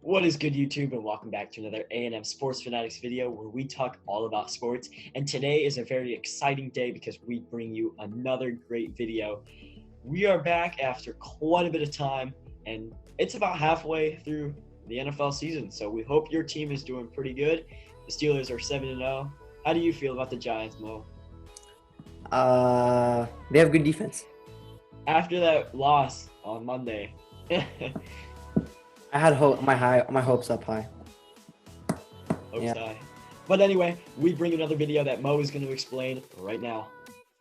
What is good, YouTube, and welcome back to another A&M Sports Fanatics video where we talk all about sports. And today is a very exciting day because we bring you another great video. We are back after quite a bit of time, and it's about halfway through the NFL season. So we hope your team is doing pretty good. The Steelers are 7-0. How do you feel about the Giants, Mo? They have good defense. After that loss on Monday, I had my hopes up high. hopes die. But anyway, we bring another video that Mo is going to explain right now.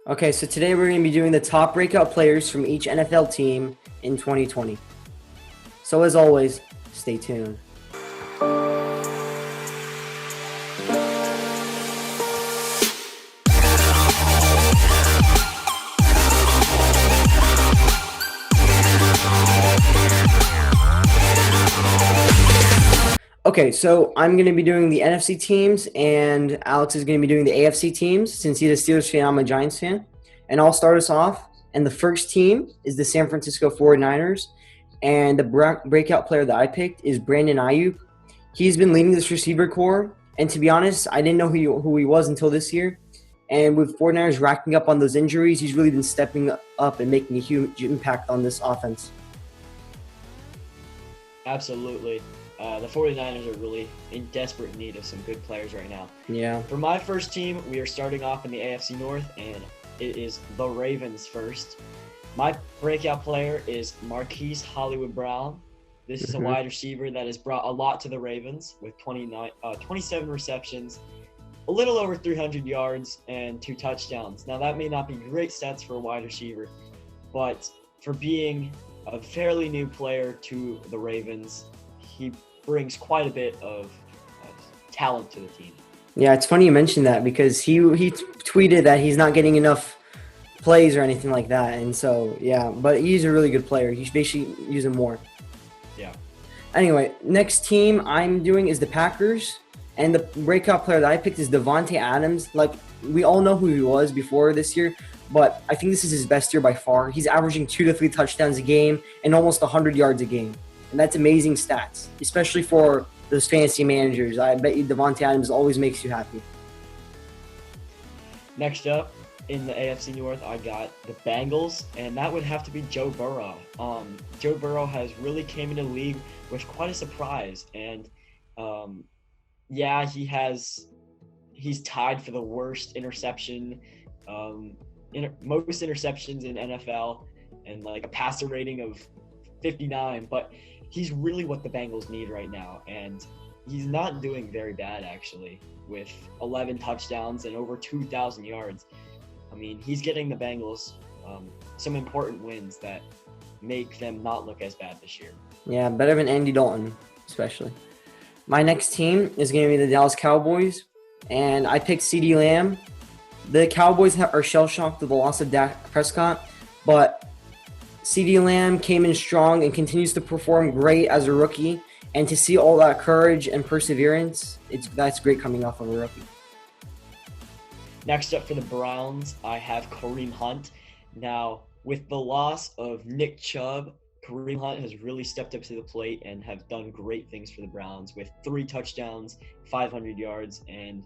Okay, so today we're going to be doing the top breakout players from each NFL team in 2020. So as always, stay tuned. Okay, so I'm going to be doing the NFC teams, and Alex is going to be doing the AFC teams. Since he's a Steelers fan, I'm a Giants fan. And I'll start us off. And the first team is the San Francisco 49ers. And the breakout player that I picked is Brandon Ayuk. He's been leading this receiver core. And to be honest, I didn't know who he was until this year. And with 49ers racking up on those injuries, he's really been stepping up and making a huge impact on this offense. Absolutely. The 49ers are really in desperate need of some good players right now. Yeah. For my first team, we are starting off in the AFC North, and it is the Ravens first. My breakout player is Marquise Hollywood Brown. This is a wide receiver that has brought a lot to the Ravens with 27 receptions, a little over 300 yards, and 2 touchdowns. Now, that may not be great stats for a wide receiver, but for being a fairly new player to the Ravens, he brings quite a bit of talent to the team. Yeah, it's funny you mentioned that because he tweeted that he's not getting enough plays or anything like that. And so, yeah, but he's a really good player. They should use him more. Yeah. Anyway, next team I'm doing is the Packers. And the breakout player that I picked is Devontae Adams. Like, we all know who he was before this year, but I think this is his best year by far. He's averaging 2 to 3 touchdowns a game and almost 100 yards a game. And that's amazing stats, especially for those fantasy managers. I bet you Devontae Adams always makes you happy. Next up, in the AFC North, I got the Bengals, and that would have to be Joe Burrow. Joe Burrow has really came into the league with quite a surprise, and he's tied for the worst interception, most interceptions in NFL, and like a passer rating of 59, but he's really what the Bengals need right now, and he's not doing very bad actually with 11 touchdowns and over 2,000 yards. I mean, he's getting the Bengals some important wins that make them not look as bad this year. Yeah, better than Andy Dalton, especially. My next team is going to be the Dallas Cowboys, and I picked CeeDee Lamb. The Cowboys are shell-shocked with the loss of Dak Prescott, but CeeDee Lamb came in strong and continues to perform great as a rookie. And to see all that courage and perseverance, that's great coming off of a rookie. Next up for the Browns, I have Kareem Hunt. Now, with the loss of Nick Chubb, Kareem Hunt has really stepped up to the plate and have done great things for the Browns with 3 touchdowns, 500 yards, and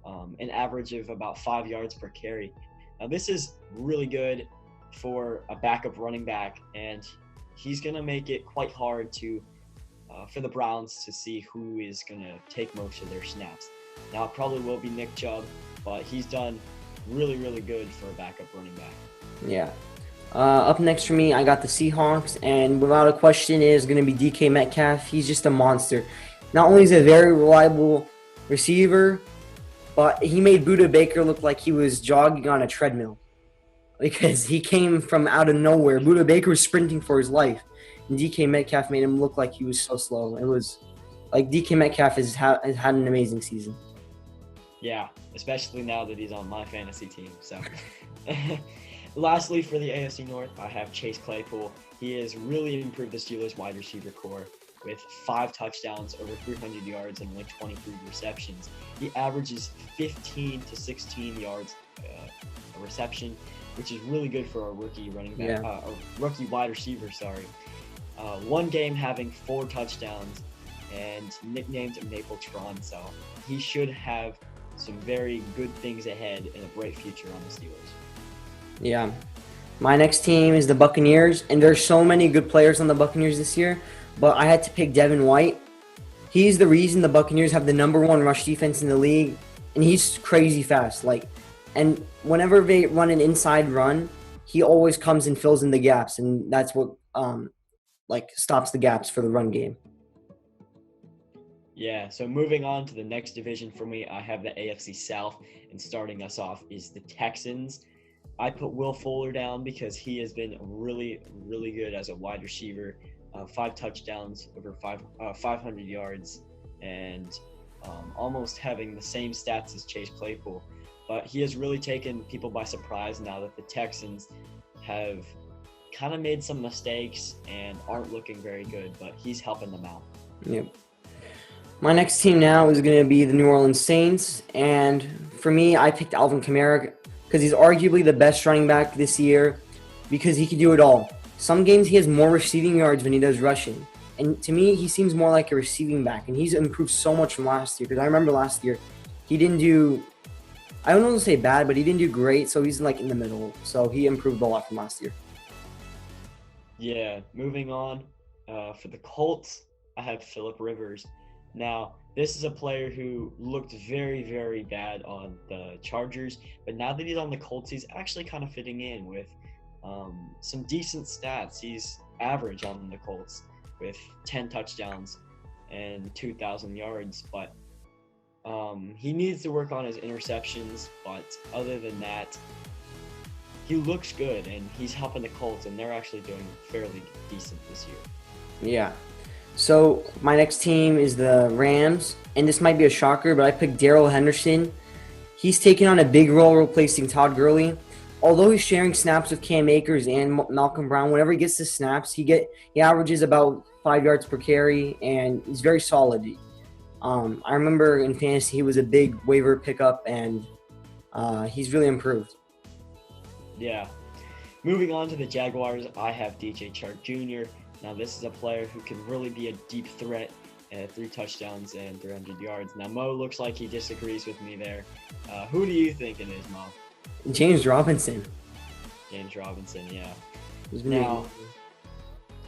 an average of about 5 yards per carry. Now, this is really good for a backup running back, and he's going to make it quite hard for the Browns to see who is going to take most of their snaps. Now, it probably will be Nick Chubb, but he's done really, really good for a backup running back. Yeah. Up next for me, I got the Seahawks, and without a question is going to be DK Metcalf. He's just a monster. Not only is he a very reliable receiver, but he made Budda Baker look like he was jogging on a treadmill because he came from out of nowhere. Budda Baker was sprinting for his life, and DK Metcalf made him look like he was so slow. It was like DK Metcalf has had an amazing season. Yeah, especially now that he's on my fantasy team. So, lastly, for the AFC North, I have Chase Claypool. He has really improved the Steelers' wide receiver core with 5 touchdowns, over 300 yards, and only 23 receptions. He averages 15 to 16 yards a reception, which is really good for a rookie running back, a rookie wide receiver. One game having 4 touchdowns and nicknamed Mapletron. So he should have some very good things ahead and a bright future on the Steelers. Yeah. My next team is the Buccaneers, and there's so many good players on the Buccaneers this year, but I had to pick Devin White. He's the reason the Buccaneers have the #1 rush defense in the league, and he's crazy fast. And whenever they run an inside run, he always comes and fills in the gaps, and that's what stops the gaps for the run game. Yeah, so moving on to the next division for me, I have the AFC South, and starting us off is the Texans. I put Will Fuller down because he has been really, really good as a wide receiver. 5 touchdowns, over 500 yards, and almost having the same stats as Chase Claypool. But he has really taken people by surprise now that the Texans have kind of made some mistakes and aren't looking very good, but he's helping them out. Yep. My next team now is going to be the New Orleans Saints, and for me, I picked Alvin Kamara because he's arguably the best running back this year because he can do it all. Some games he has more receiving yards than he does rushing, and to me, he seems more like a receiving back, and he's improved so much from last year because I remember last year he didn't do, I don't want to say bad, but he didn't do great, so he's in the middle, so he improved a lot from last year. Yeah, moving on, for the Colts, I have Phillip Rivers. Now, this is a player who looked very, very bad on the Chargers, but now that he's on the Colts, he's actually kind of fitting in with some decent stats. He's average on the Colts with 10 touchdowns and 2,000 yards, but he needs to work on his interceptions, but other than that, he looks good, and he's helping the Colts, and they're actually doing fairly decent this year. Yeah. So my next team is the Rams, and this might be a shocker, but I picked Darrell Henderson. He's taken on a big role replacing Todd Gurley. Although he's sharing snaps with Cam Akers and Malcolm Brown, whenever he gets the snaps, he averages about 5 yards per carry, and he's very solid. I remember in fantasy he was a big waiver pickup, and he's really improved. Yeah. Moving on to the Jaguars, I have DJ Chark Jr. Now, this is a player who can really be a deep threat at 3 touchdowns and 300 yards. Now, Mo looks like he disagrees with me there. Who do you think it is, Mo? James Robinson. James Robinson, yeah. Now,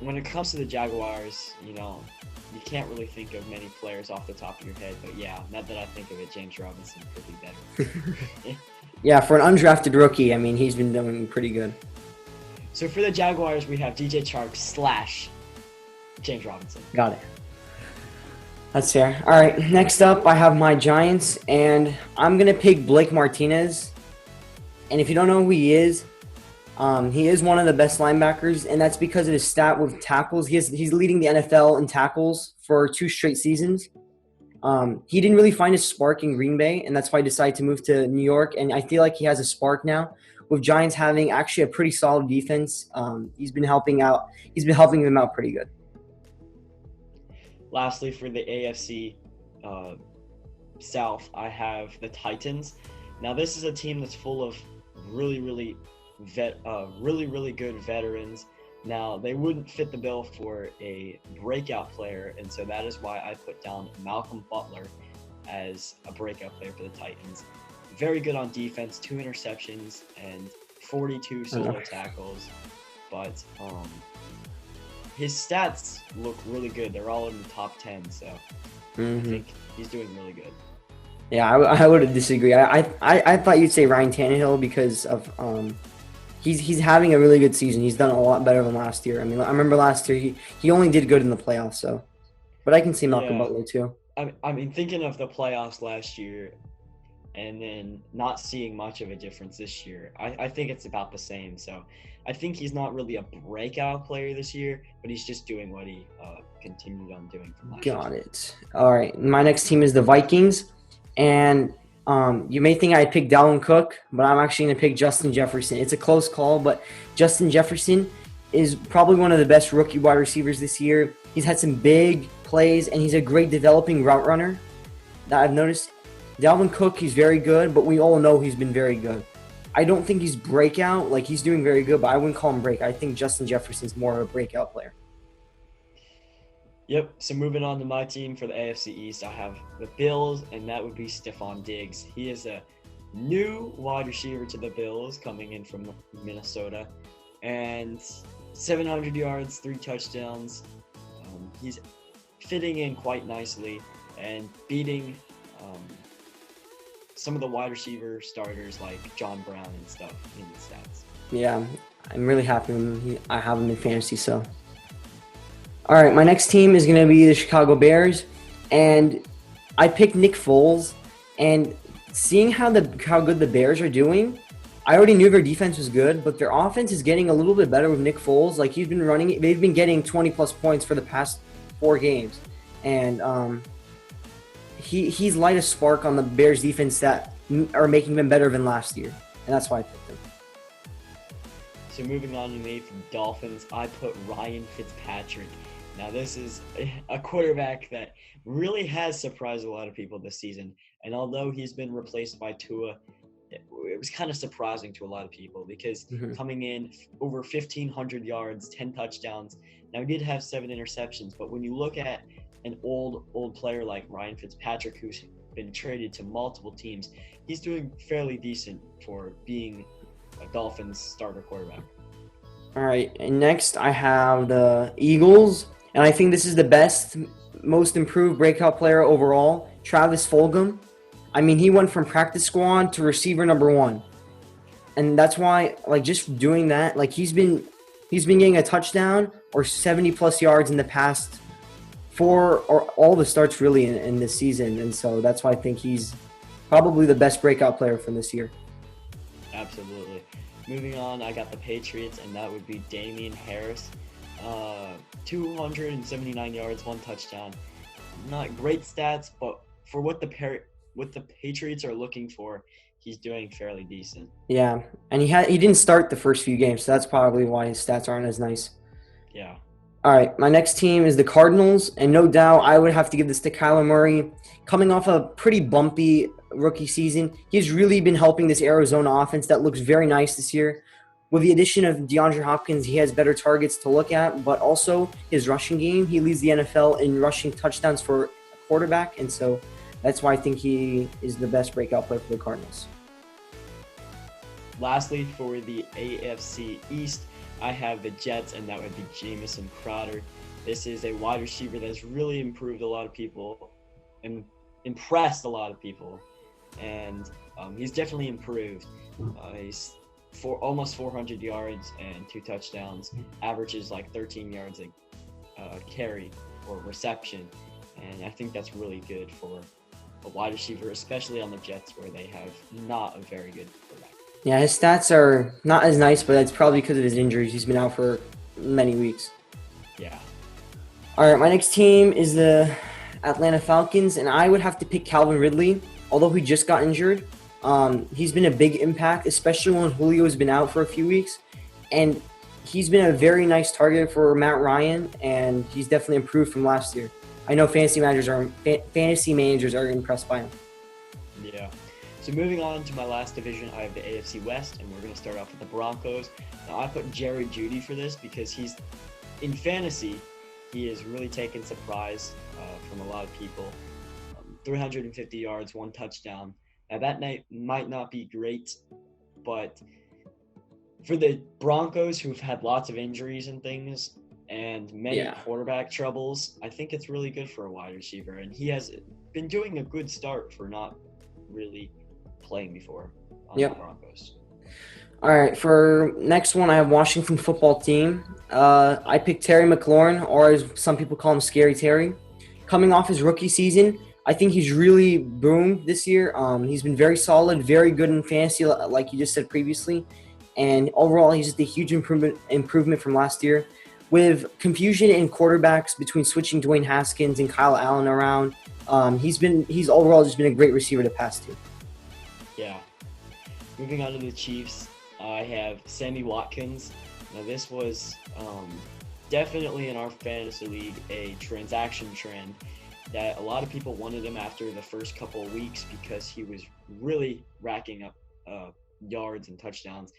when it comes to the Jaguars, you can't really think of many players off the top of your head. But, yeah, now that I think of it, James Robinson could be better. Yeah, for an undrafted rookie, I mean, he's been doing pretty good. So for the Jaguars, we have DJ Chark / James Robinson. Got it. That's fair. All right, next up, I have my Giants, and I'm going to pick Blake Martinez. And if you don't know who he is one of the best linebackers, and that's because of his stat with tackles. He's leading the NFL in tackles for 2 straight seasons. He didn't really find his spark in Green Bay, and that's why he decided to move to New York, and I feel like he has a spark now. With Giants having actually a pretty solid defense, he's been helping them out pretty good. Lastly, for the AFC South, I have the Titans. Now, this is a team that's full of really, really good veterans. Now, they wouldn't fit the bill for a breakout player, and so that is why I put down Malcolm Butler as a breakout player for the Titans. Very good on defense, 2 interceptions and 42 solo tackles, but his stats look really good. They're all in the top 10, so I think he's doing really good. Yeah, I would disagree. I thought you'd say Ryan Tannehill because of he's having a really good season. He's done a lot better than last year. I mean, I remember last year he only did good in the playoffs, so. But I can see Malcolm Butler too. I mean, thinking of the playoffs last year, and then not seeing much of a difference this year, I think it's about the same. So I think he's not really a breakout player this year, but he's just doing what he continued on doing from last year. Got it. All right. My next team is the Vikings. And you may think I picked Dalvin Cook, but I'm actually going to pick Justin Jefferson. It's a close call, but Justin Jefferson is probably one of the best rookie wide receivers this year. He's had some big plays, and he's a great developing route runner that I've noticed. Dalvin Cook, he's very good, but we all know he's been very good. I don't think he's breakout. Like, he's doing very good, but I wouldn't call him breakout. I think Justin Jefferson's more of a breakout player. Yep. So moving on to my team for the AFC East, I have the Bills, and that would be Stephon Diggs. He is a new wide receiver to the Bills, coming in from Minnesota, and 700 yards, 3 touchdowns. He's fitting in quite nicely and beating some of the wide receiver starters like John Brown and stuff in the stats. Yeah, I'm really happy when I have him in fantasy. So, all right, my next team is going to be the Chicago Bears, and I picked Nick Foles. And seeing how good the Bears are doing, I already knew their defense was good, but their offense is getting a little bit better with Nick Foles. Like he's been running, they've been getting 20+ points for the past 4 games, and he's light a spark on the Bears defense that are making them better than last year, and that's why I picked him. So moving on to me from Dolphins, I put Ryan Fitzpatrick. Now this is a quarterback that really has surprised a lot of people this season, and although he's been replaced by Tua, it was kind of surprising to a lot of people because coming in over 1,500 yards, 10 touchdowns. Now he did have 7 interceptions, but when you look at an old player like Ryan Fitzpatrick, who's been traded to multiple teams, he's doing fairly decent for being a Dolphins starter quarterback. All right, and next I have the Eagles, and I think this is the best, most improved breakout player overall, Travis Fulgham. I mean, he went from practice squad to receiver number 1, and that's why, like, just doing that, like he's been getting a touchdown or 70+ yards in the past 4 or all the starts really in this season, and so that's why I think he's probably the best breakout player from this year. Absolutely. Moving on, I got the Patriots, and that would be Damian Harris. 279 yards, 1 touchdown. Not great stats, but for what the Patriots are looking for, he's doing fairly decent. Yeah, and he didn't start the first few games, so that's probably why his stats aren't as nice. Yeah. All right, my next team is the Cardinals, and no doubt I would have to give this to Kyler Murray. Coming off a pretty bumpy rookie season, he's really been helping this Arizona offense that looks very nice this year. With the addition of DeAndre Hopkins, he has better targets to look at, but also his rushing game. He leads the NFL in rushing touchdowns for a quarterback, and so that's why I think he is the best breakout player for the Cardinals. Lastly, for the AFC East, I have the Jets, and that would be Jamison Crowder. This is a wide receiver that's really improved a lot of people and impressed a lot of people, and he's definitely improved. He's almost 400 yards and 2 touchdowns, averages like 13 yards a carry or reception, and I think that's really good for a wide receiver, especially on the Jets where they have not a very good quarterback. Yeah, his stats are not as nice, but that's probably because of his injuries. He's been out for many weeks. Yeah. All right, my next team is the Atlanta Falcons, and I would have to pick Calvin Ridley, although he just got injured. He's been a big impact, especially when Julio has been out for a few weeks, and he's been a very nice target for Matt Ryan, and he's definitely improved from last year. I know fantasy managers are impressed by him. Yeah. So moving on to my last division, I have the AFC West, and we're going to start off with the Broncos. Now, I put Jerry Jeudy for this because he's, in fantasy, he has really taken surprise from a lot of people. 350 yards, 1 touchdown. Now, that night might not be great, but for the Broncos, who've had lots of injuries and things and many quarterback troubles, I think it's really good for a wide receiver. And he has been doing a good start for not really playing before on the Broncos. All right, for next one, I have Washington football team. I picked Terry McLaurin, or as some people call him, Scary Terry. Coming off his rookie season, I think he's really boomed this year. He's been very solid, very good in fantasy, like you just said previously. And overall, he's just a huge improvement from last year. With confusion in quarterbacks between switching Dwayne Haskins and Kyle Allen around, he's overall just been a great receiver to pass to. Yeah. Moving on to the Chiefs, I have Sammy Watkins. Now this was definitely in our fantasy league a transaction trend that a lot of people wanted him after the first couple of weeks because he was really racking up yards and touchdowns.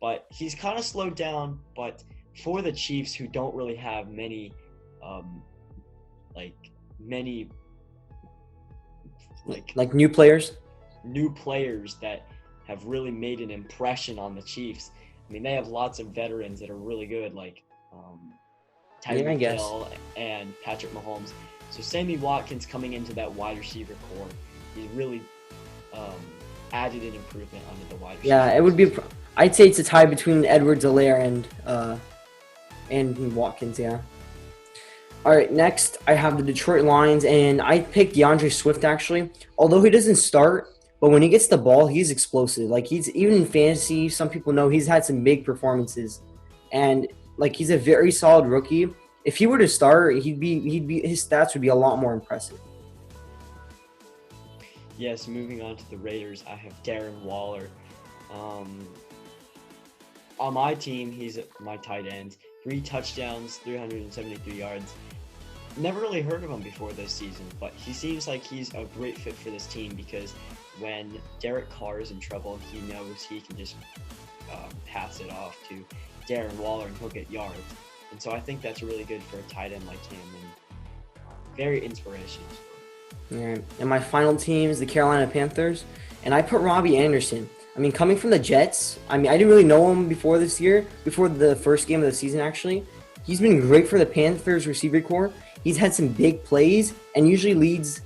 But he's kind of slowed down. But for the Chiefs, who don't really have many like many like new players. new players that have really made an impression on the Chiefs. I mean, they have lots of veterans that are really good, like Yeah, I Tyreek guess. Hill and Patrick Mahomes. So Sammy Watkins coming into that wide receiver core, he's really added an improvement onto the wide receiver. Yeah, it would be. I'd say it's a tie between Edwards-Helaire and Watkins. Yeah. All right, next I have the Detroit Lions, and I picked DeAndre Swift actually. Although he doesn't start, but when he gets the ball, he's explosive. Like he's even in fantasy, some people know he's had some big performances, and like he's a very solid rookie. If he were to start, his stats would be a lot more impressive. Yes, moving on to the Raiders, I have Darren Waller. On my team, he's my tight end. 3 touchdowns, 373 yards. Never really heard of him before this season, but he seems like he's a great fit for this team because when Derek Carr is in trouble, he knows he can just pass it off to Darren Waller and he'll get yards. And so I think that's really good for a tight end like him and very inspirational. Yeah. And my final team is the Carolina Panthers, and I put Robbie Anderson. I mean, coming from the Jets, I mean, I didn't really know him before this year, before the first game of the season, actually. He's been great for the Panthers receiver core. He's had some big plays and usually leads.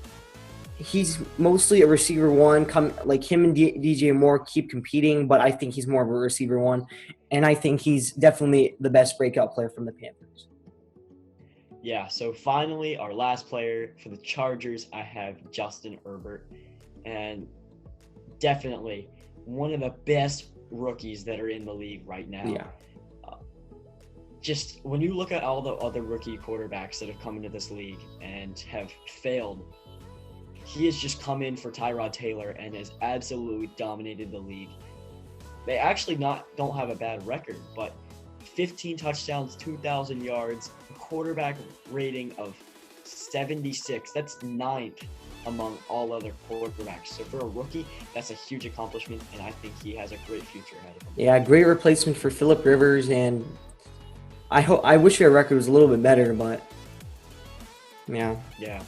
He's mostly a receiver one. Like him and DJ Moore keep competing, but I think he's more of a receiver one. And I think he's definitely the best breakout player from the Panthers. Yeah, so finally, our last player for the Chargers, I have Justin Herbert. And definitely one of the best rookies that are in the league right now. Yeah. Just when you look at all the other rookie quarterbacks that have come into this league and have failed, he has just come in for Tyrod Taylor and has absolutely dominated the league. They actually don't have a bad record, but 15 touchdowns, 2,000 yards, a quarterback rating of 76. That's 9th among all other quarterbacks. So for a rookie, that's a huge accomplishment, and I think he has a great future ahead of him. Yeah, great replacement for Phillip Rivers, and I wish their record was a little bit better, but yeah. Yeah.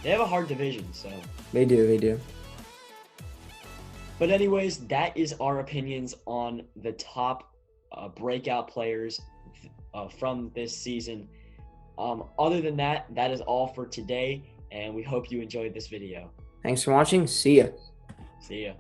They have a hard division, so. They do. But anyways, that is our opinions on the top breakout players from this season. Other than that, that is all for today, and we hope you enjoyed this video. Thanks for watching. See ya. See ya.